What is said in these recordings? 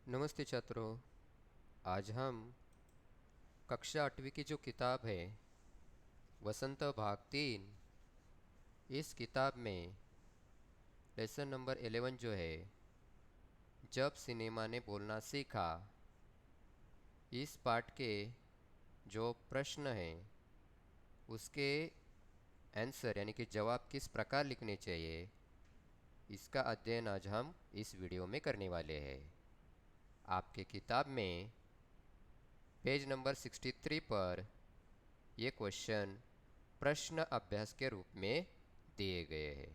नमस्ते छात्रों। आज हम कक्षा 8वीं की जो किताब है वसंत भाग 3, इस किताब में लेसन नंबर 11 जो है जब सिनेमा ने बोलना सीखा, इस पाठ के जो प्रश्न हैं उसके आंसर यानी कि जवाब किस प्रकार लिखने चाहिए, इसका अध्ययन आज हम इस वीडियो में करने वाले हैं। आपके किताब में पेज नंबर 63 पर ये क्वेश्चन प्रश्न अभ्यास के रूप में दिए गए हैं।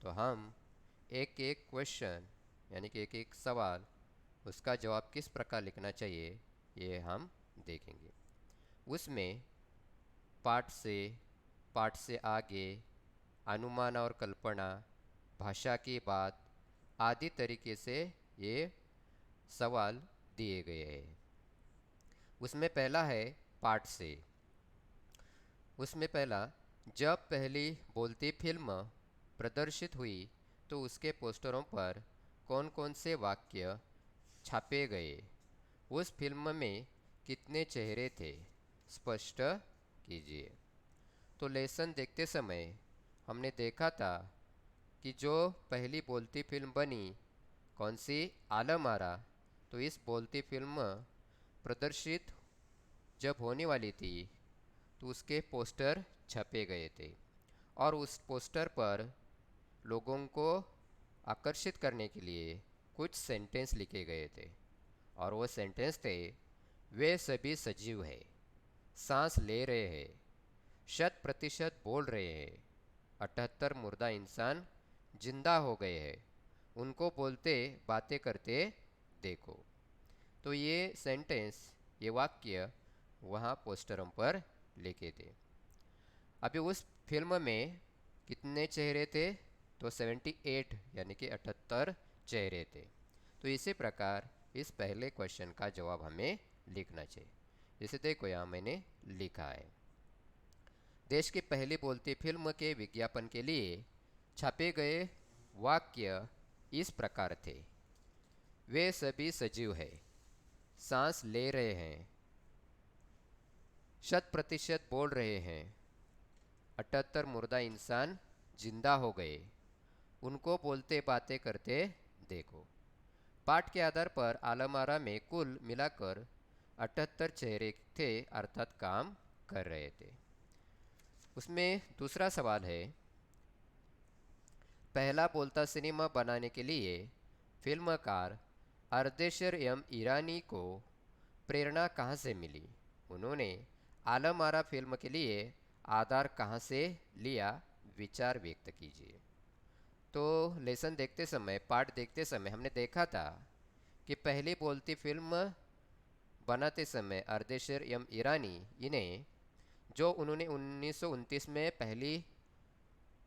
तो हम एक एक क्वेश्चन यानी कि एक एक सवाल उसका जवाब किस प्रकार लिखना चाहिए ये हम देखेंगे। उसमें पाठ से पाठ से आगे, अनुमान और कल्पना, भाषा की बात आदि तरीके से ये सवाल दिए गए हैं। उसमें पहला है पाठ से। उसमें पहला, जब पहली बोलती फिल्म प्रदर्शित हुई तो उसके पोस्टरों पर कौन कौन से वाक्य छापे गए? उस फिल्म में कितने चेहरे थे? स्पष्ट कीजिए। तो लेसन देखते समय हमने देखा था कि जो पहली बोलती फिल्म बनी कौन सी, आलम आरा। तो इस बोलती फिल्म प्रदर्शित जब होने वाली थी तो उसके पोस्टर छपे गए थे और उस पोस्टर पर लोगों को आकर्षित करने के लिए कुछ सेंटेंस लिखे गए थे और वो सेंटेंस थे, वे सभी सजीव है, सांस ले रहे हैं, 100% बोल रहे हैं, 78 मुर्दा इंसान जिंदा हो गए हैं, उनको बोलते बातें करते देखो। तो ये सेंटेंस, ये वाक्य वहाँ पोस्टरों पर लिखे थे। अभी उस फिल्म में कितने चेहरे थे? तो 78 यानी कि 78 चेहरे थे। तो इसी प्रकार इस पहले क्वेश्चन का जवाब हमें लिखना चाहिए। जैसे देखो यहाँ मैंने लिखा है, देश की पहली बोलती फिल्म के विज्ञापन के लिए छापे गए वाक्य इस प्रकार थे, वे सभी सजीव है, सांस ले रहे हैं, 100% बोल रहे हैं, 78 मुर्दा इंसान जिंदा हो गए, उनको बोलते बातें करते देखो। पाठ के आधार पर आलमारा में कुल मिलाकर 78 चेहरे थे, अर्थात काम कर रहे थे। उसमें दूसरा सवाल है, पहला बोलता सिनेमा बनाने के लिए फिल्मकार अर्देशर एम ईरानी को प्रेरणा कहाँ से मिली? उन्होंने आलम आरा फिल्म के लिए आधार कहाँ से लिया? विचार व्यक्त कीजिए। तो लेसन देखते समय, पाठ देखते समय हमने देखा था कि पहली बोलती फिल्म बनाते समय अर्देशर एम ईरानी, इन्हें जो उन्होंने 1929 में पहली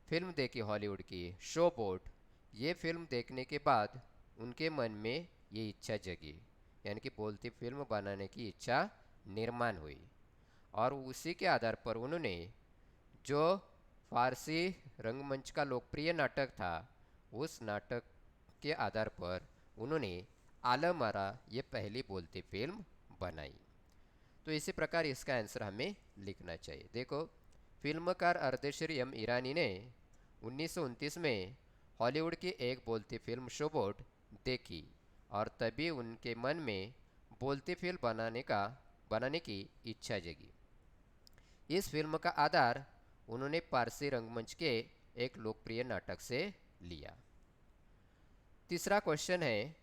फिल्म देखी हॉलीवुड की शो बोट, ये फिल्म देखने के बाद उनके मन में ये इच्छा जगी, यानी कि बोलती फिल्म बनाने की इच्छा निर्माण हुई और उसी के आधार पर उन्होंने जो फारसी रंगमंच का लोकप्रिय नाटक था, उस नाटक के आधार पर उन्होंने आलम आरा ये पहली बोलती फिल्म बनाई। तो इसी प्रकार इसका आंसर हमें लिखना चाहिए। देखो, फिल्मकार अर्देशीर एम ईरानी ने 1929 में हॉलीवुड की एक बोलती फिल्म शोबोट देखी और तभी उनके मन में बोलती फिल्म बनाने की इच्छा जगी। इस फिल्म का आधार उन्होंने पारसी रंगमंच के एक लोकप्रिय नाटक से लिया। तीसरा क्वेश्चन है,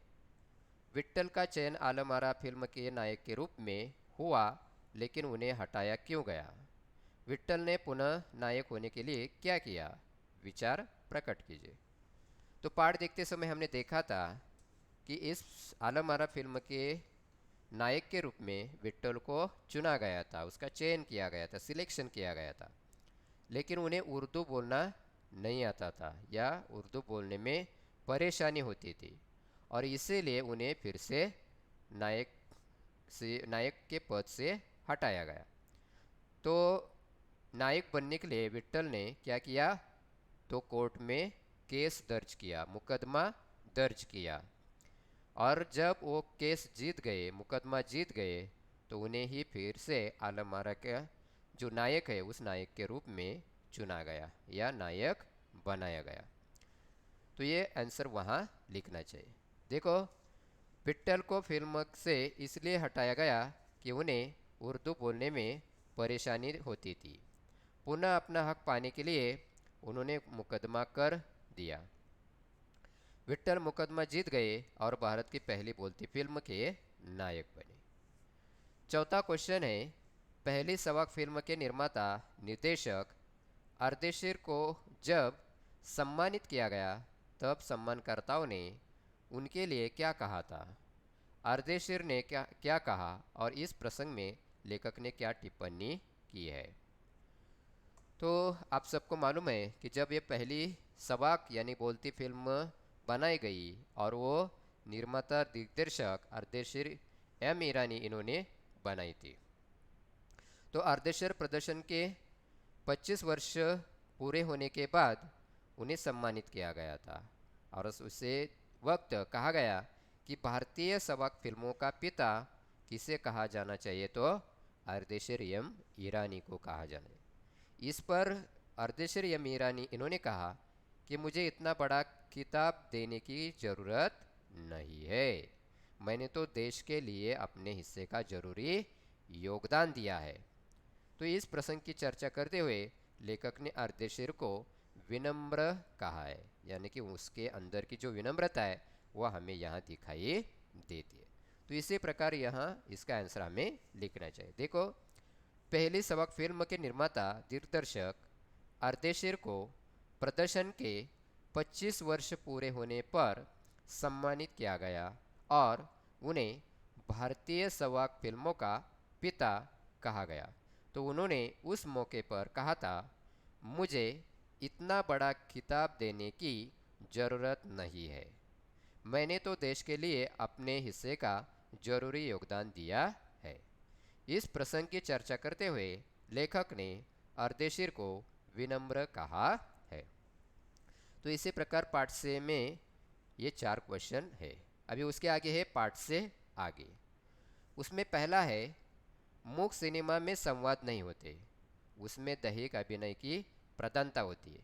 विट्ठल का चयन आलम आरा फिल्म के नायक के रूप में हुआ लेकिन उन्हें हटाया क्यों गया? विट्ठल ने पुनः नायक होने के लिए क्या किया? विचार प्रकट कीजिए। तो पाठ देखते समय हमने देखा था कि इस आलम आरा फिल्म के नायक के रूप में विट्ठल को चुना गया था, उसका चयन किया गया था, सिलेक्शन किया गया था, लेकिन उन्हें उर्दू बोलना नहीं आता था या उर्दू बोलने में परेशानी होती थी और इसीलिए उन्हें फिर से नायक के पद से हटाया गया। तो नायक बनने के लिए विट्ठल ने क्या किया? तो कोर्ट में केस दर्ज किया, मुकदमा दर्ज किया और जब वो केस जीत गए, मुकदमा जीत गए, तो उन्हें ही फिर से आलम आरा का जो नायक है उस नायक के रूप में चुना गया या नायक बनाया गया। तो ये आंसर वहाँ लिखना चाहिए। देखो, विट्ठल को फिल्म से इसलिए हटाया गया कि उन्हें उर्दू बोलने में परेशानी होती थी। पुनः अपना हक पाने के लिए उन्होंने मुकदमा कर दिया। विट्ठल मुकदमा जीत गए और भारत की पहली बोलती फिल्म के नायक बने। चौथा क्वेश्चन है, पहली सवाक फिल्म के निर्माता निर्देशक अर्देशीर को जब सम्मानित किया गया तब सम्मानकर्ताओं ने उनके लिए क्या कहा था? अर्देशीर ने क्या क्या कहा और इस प्रसंग में लेखक ने क्या टिप्पणी की है? तो आप सबको मालूम है कि जब ये पहली सवाक यानी बोलती फिल्म बनाई गई और वो निर्माता दिग्दर्शक अर्देशीर एम ईरानी इन्होंने बनाई थी। तो अर्देशीर प्रदर्शन के 25 वर्ष पूरे होने के बाद उन्हें सम्मानित किया गया था और उसे वक्त कहा गया कि भारतीय सवाक फिल्मों का पिता किसे कहा जाना चाहिए, तो अर्देशीर एम ईरानी को कहा जाना है। इस पर अर्देशीर एम ईरानी इन्होंने कहा कि मुझे इतना बड़ा किताब देने की ज़रूरत नहीं है, मैंने तो देश के लिए अपने हिस्से का जरूरी योगदान दिया है। तो इस प्रसंग की चर्चा करते हुए लेखक ने अर्देशीर को विनम्र कहा है, यानी कि उसके अंदर की जो विनम्रता है वह हमें यहाँ दिखाई देती है। तो इसी प्रकार यहाँ इसका आंसर हमें लिखना चाहिए। देखो, पहली सबक फिल्म के निर्माता दिग्दर्शक अर्देशीर को प्रदर्शन के 25 वर्ष पूरे होने पर सम्मानित किया गया और उन्हें भारतीय सवाक फिल्मों का पिता कहा गया। तो उन्होंने उस मौके पर कहा था, मुझे इतना बड़ा खिताब देने की ज़रूरत नहीं है, मैंने तो देश के लिए अपने हिस्से का जरूरी योगदान दिया है। इस प्रसंग की चर्चा करते हुए लेखक ने अर्देशीर को विनम्र कहा है। तो इसी प्रकार पार्ट से में ये 4 क्वेश्चन है। अभी उसके आगे है पार्ट से आगे। उसमें पहला है, मूक सिनेमा में संवाद नहीं होते, उसमें दैहिक अभिनय की प्रधानता होती है,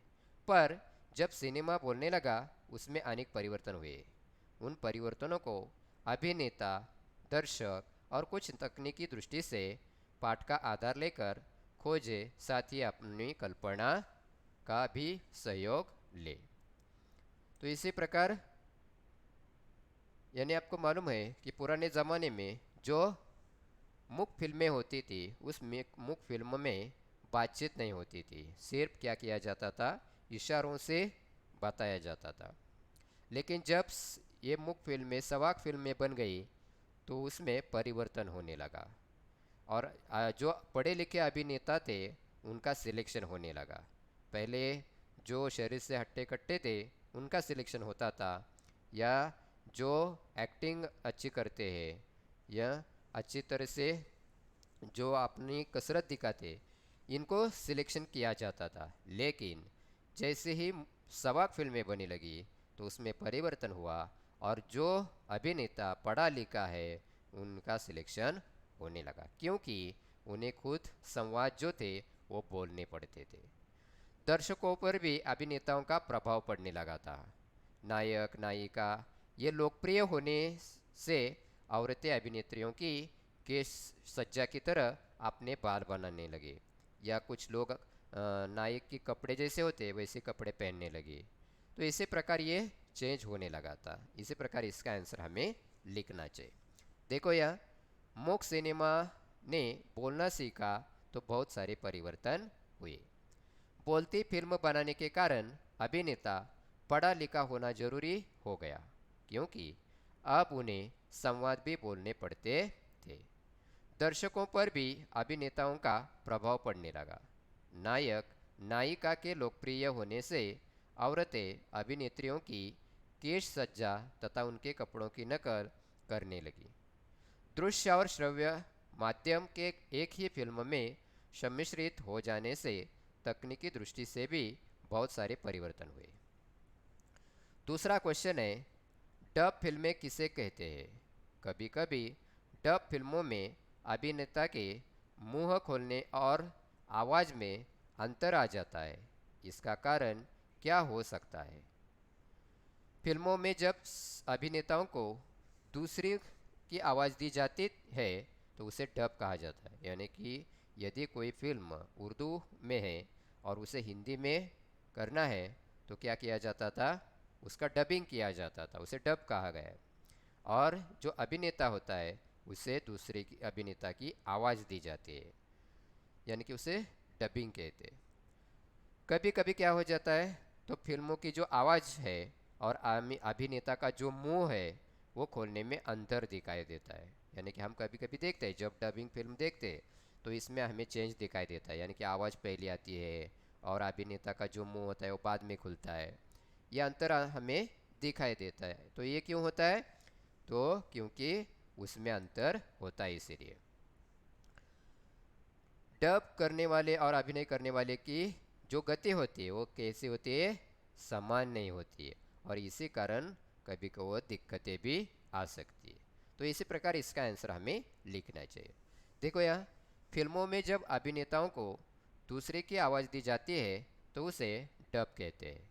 पर जब सिनेमा बोलने लगा उसमें अनेक परिवर्तन हुए। उन परिवर्तनों को अभिनेता, दर्शक और कुछ तकनीकी दृष्टि से पाठ का आधार लेकर खोजे, साथ ही अपनी कल्पना का भी सहयोग ले। तो इसी प्रकार यानी आपको मालूम है कि पुराने ज़माने में जो मुख फिल्में होती थी उस मुख फिल्म में बातचीत नहीं होती थी, सिर्फ क्या किया जाता था, इशारों से बताया जाता था। लेकिन जब ये मुख फिल्में सवाक फिल्में बन गई तो उसमें परिवर्तन होने लगा और जो पढ़े लिखे अभिनेता थे उनका सिलेक्शन होने लगा। पहले जो शरीर से हट्टे कट्टे थे उनका सिलेक्शन होता था, या जो एक्टिंग अच्छी करते हैं या अच्छी तरह से जो अपनी कसरत दिखाते, इनको सिलेक्शन किया जाता था। लेकिन जैसे ही सवाक फिल्में बनने लगी तो उसमें परिवर्तन हुआ और जो अभिनेता पढ़ा लिखा है उनका सिलेक्शन होने लगा, क्योंकि उन्हें खुद संवाद जो थे वो बोलने पड़ते थे। दर्शकों पर भी अभिनेताओं का प्रभाव पड़ने लगा था। नायक नायिका ये लोकप्रिय होने से औरतें अभिनेत्रियों की केश सज्जा की तरह अपने बाल बनाने लगे, या कुछ लोग नायक के कपड़े जैसे होते वैसे कपड़े पहनने लगे। तो इसी प्रकार ये चेंज होने लगा था। इसी प्रकार इसका आंसर हमें लिखना चाहिए। देखो, यह मोक सिनेमा ने बोलना सीखा तो बहुत सारे परिवर्तन हुए। बोलती फिल्म बनाने के कारण अभिनेता पढ़ा लिखा होना जरूरी हो गया, क्योंकि अब उन्हें संवाद भी बोलने पड़ते थे। दर्शकों पर भी अभिनेताओं का प्रभाव पड़ने लगा। नायक नायिका के लोकप्रिय होने से औरतें अभिनेत्रियों की केश सज्जा तथा उनके कपड़ों की नकल करने लगी। दृश्य और श्रव्य माध्यम के एक ही फिल्म में सम्मिश्रित हो जाने से तकनीकी दृष्टि से भी बहुत सारे परिवर्तन हुए। दूसरा क्वेश्चन है, डब फिल्में किसे कहते हैं? कभी कभी डब फिल्मों में अभिनेता के मुंह खोलने और आवाज़ में अंतर आ जाता है। इसका कारण क्या हो सकता है? फिल्मों में जब अभिनेताओं को दूसरी की आवाज़ दी जाती है तो उसे डब कहा जाता है। यानी कि यदि कोई फिल्म उर्दू में है और उसे हिंदी में करना है तो क्या किया जाता था? उसका डबिंग किया जाता था, उसे डब कहा गया है। और जो अभिनेता होता है उसे दूसरे की अभिनेता की आवाज़ दी जाती है, यानी कि उसे डबिंग कहते हैं। कभी कभी क्या हो जाता है, तो फिल्मों की जो आवाज़ है और अभिनेता का जो मुंह है वो खोलने में अंतर दिखाई देता है। यानी कि हम कभी कभी देखते हैं, जब डबिंग फिल्म देखते हैं तो इसमें हमें चेंज दिखाई देता है, यानी कि आवाज़ पहले आती है और अभिनेता का जो मुंह होता है वो बाद में खुलता है। ये अंतर हमें दिखाई देता है। तो ये क्यों होता है? तो क्योंकि उसमें अंतर होता है, इसीलिए। डब करने वाले और अभिनय करने वाले की जो गति होती है वो कैसी होती है? समान नहीं होती है, और इसी कारण कभी कभी दिक्कतें भी आ सकती है। तो इसी प्रकार इसका आंसर हमें लिखना चाहिए। देखो यहाँ, फिल्मों में जब अभिनेताओं को दूसरे की आवाज़ दी जाती है तो उसे डब कहते हैं।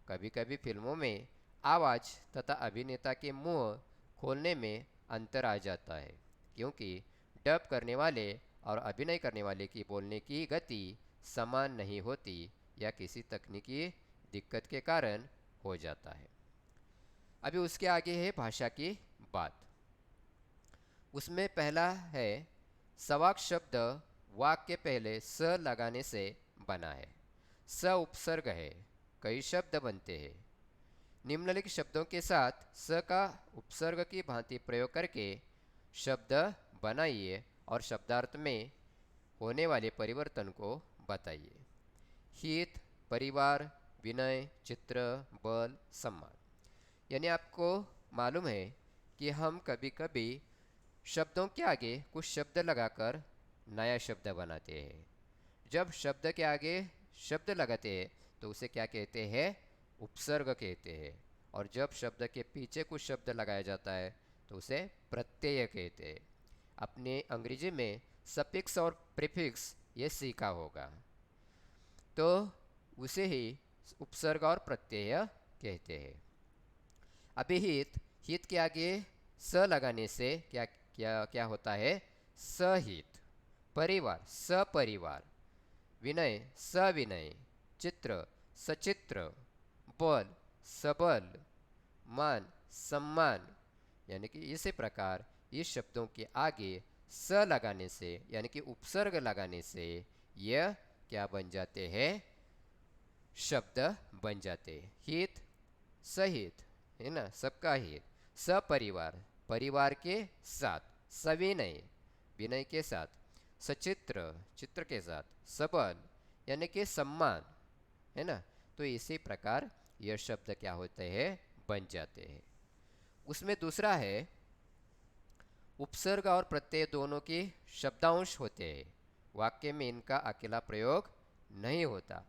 कभी कभी फिल्मों में आवाज़ तथा अभिनेता के मुंह खोलने में अंतर आ जाता है, क्योंकि डब करने वाले और अभिनय करने वाले की बोलने की गति समान नहीं होती या किसी तकनीकी दिक्कत के कारण हो जाता है। अभी उसके आगे है भाषा की बात। उसमें पहला है, सवाक शब्द वाक के पहले स लगाने से बना है। स उपसर्ग है, कई शब्द बनते हैं। निम्नलिखित शब्दों के साथ स का उपसर्ग की भांति प्रयोग करके शब्द बनाइए और शब्दार्थ में होने वाले परिवर्तन को बताइए। हित, परिवार, विनय, चित्र, बल, सम्मान। यानी आपको मालूम है कि हम कभी कभी शब्दों के आगे कुछ शब्द लगाकर नया शब्द बनाते हैं। जब शब्द के आगे शब्द लगाते हैं तो उसे क्या कहते हैं? उपसर्ग कहते हैं। और जब शब्द के पीछे कुछ शब्द लगाया जाता है तो उसे प्रत्यय कहते हैं। अपने अंग्रेजी में सफिक्स और प्रीफिक्स ये सीखा होगा, तो उसे ही उपसर्ग और प्रत्यय कहते हैं। अभी हित, हित के आगे स लगाने से क्या क्या क्या होता है? सहित। परिवार, सपरिवार। विनय, सविनय। चित्र, सचित्र। बल, सबल। मान, सम्मान। यानी कि इसी प्रकार इस शब्दों के आगे स लगाने से, यानी कि उपसर्ग लगाने से यह क्या बन जाते हैं? शब्द बन जाते हैं। हित, सहित, है ना, सबका हित। सपरिवार, परिवार के साथ। सविनय, विनय के साथ। सचित्र, चित्र के साथ। सबल, यानी कि सम्मान, है ना। तो इसी प्रकार यह शब्द क्या होते हैं? बन जाते हैं। उसमें दूसरा है, उपसर्ग और प्रत्यय दोनों के शब्दांश होते हैं। वाक्य में इनका अकेला प्रयोग नहीं होता।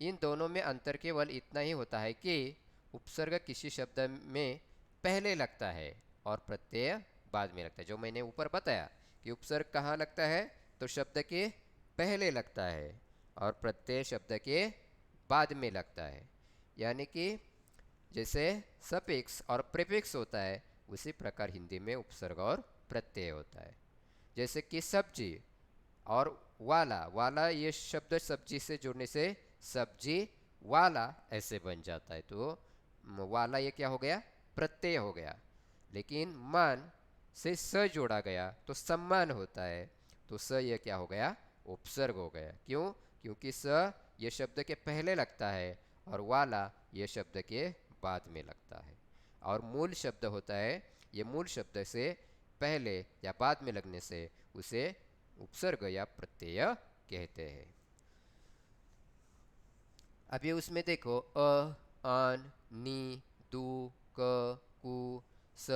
इन दोनों में अंतर केवल इतना ही होता है कि उपसर्ग किसी शब्द में पहले लगता है और प्रत्यय बाद में लगता है। जो मैंने ऊपर बताया कि उपसर्ग कहाँ लगता है, तो शब्द के पहले लगता है और प्रत्यय शब्द के बाद में लगता है। यानी कि जैसे सफिक्स और प्रीफिक्स होता है उसी प्रकार हिंदी में उपसर्ग और प्रत्यय होता है। जैसे कि सब्जी और वाला, वाला ये शब्द सब्जी से जुड़ने से सब्जी वाला ऐसे बन जाता है। तो वाला ये क्या हो गया? प्रत्यय हो गया। लेकिन मान से स जोड़ा गया तो सम्मान होता है, तो स ये क्या हो गया? उपसर्ग हो गया। क्यों? क्योंकि स ये शब्द के पहले लगता है और वाला ये शब्द के बाद में लगता है। और मूल शब्द होता है, ये मूल शब्द से पहले या बाद में लगने से उसे उपसर्ग या प्रत्यय कहते हैं। अभी उसमें देखो, अ, अन, नी, दु, क, कु, स,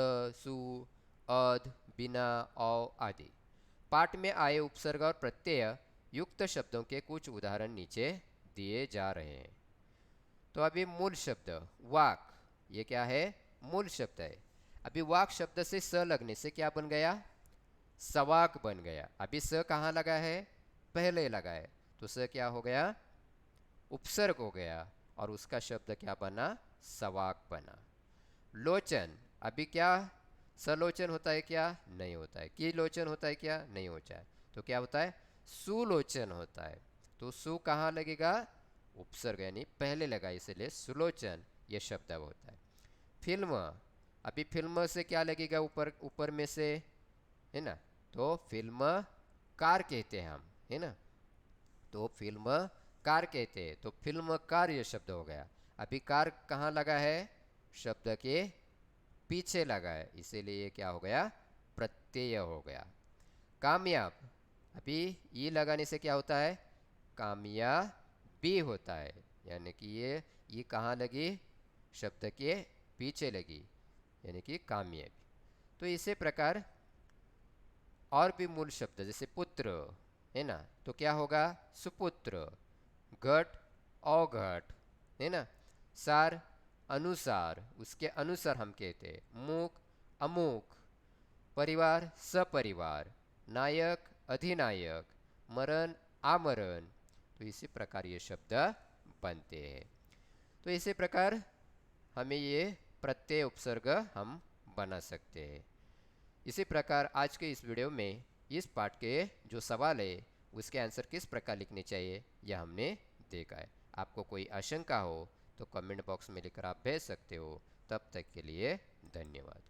सु, अध, बिना, औ आदि। पाठ में आए उपसर्ग और प्रत्यय युक्त शब्दों के कुछ उदाहरण नीचे दिए जा रहे हैं। तो अभी मूल शब्द वाक, ये क्या है? मूल शब्द है। अभी वाक शब्द से स लगने से क्या बन गया? सवाक बन गया। अभी स कहाँ लगा है? पहले लगा है, तो स क्या हो गया? उपसर्ग हो गया, और उसका शब्द क्या बना? सवाक बना। लोचन, अभी क्या सलोचन होता है क्या? नहीं होता है। की लोचन होता है क्या? नहीं होता है। तो क्या होता है? सुलोचन होता है। तो सु कहाँ लगेगा? उपसर्ग यानी पहले लगा, इसलिए सुलोचन ये शब्द होता है। फिल्म, अभी फिल्म से क्या लगेगा? ऊपर ऊपर में से, है ना? तो फिल्म कार कहते हैं हम, है ना? तो फिल्म कार कहते हैं, तो फिल्म कार ये शब्द हो गया। अभी कार कहाँ लगा है? शब्द के पीछे लगा है, इसीलिए ये क्या हो गया? प्रत्यय हो गया। कामयाब, अभी ये लगाने से क्या होता है? कामयाबी होता है, यानी कि ये कहाँ लगी? शब्द के पीछे लगी, यानी कि कामयाबी। तो इसी प्रकार और भी मूल शब्द जैसे पुत्र, है ना? तो क्या होगा? सुपुत्र। घट, अवघट, है ना? सार, अनुसार, उसके अनुसार हम कहते हैं। मूक, अमूक। परिवार, सपरिवार। नायक, अधिनायक। मरण, आमरण। तो इसी प्रकार ये शब्द बनते हैं। तो इसी प्रकार हमें ये प्रत्यय उपसर्ग हम बना सकते हैं। इसी प्रकार आज के इस वीडियो में इस पाठ के जो सवाल है उसके आंसर किस प्रकार लिखने चाहिए यह हमने देखा है। आपको कोई आशंका हो तो कमेंट बॉक्स में लिखकर आप भेज सकते हो। तब तक के लिए धन्यवाद।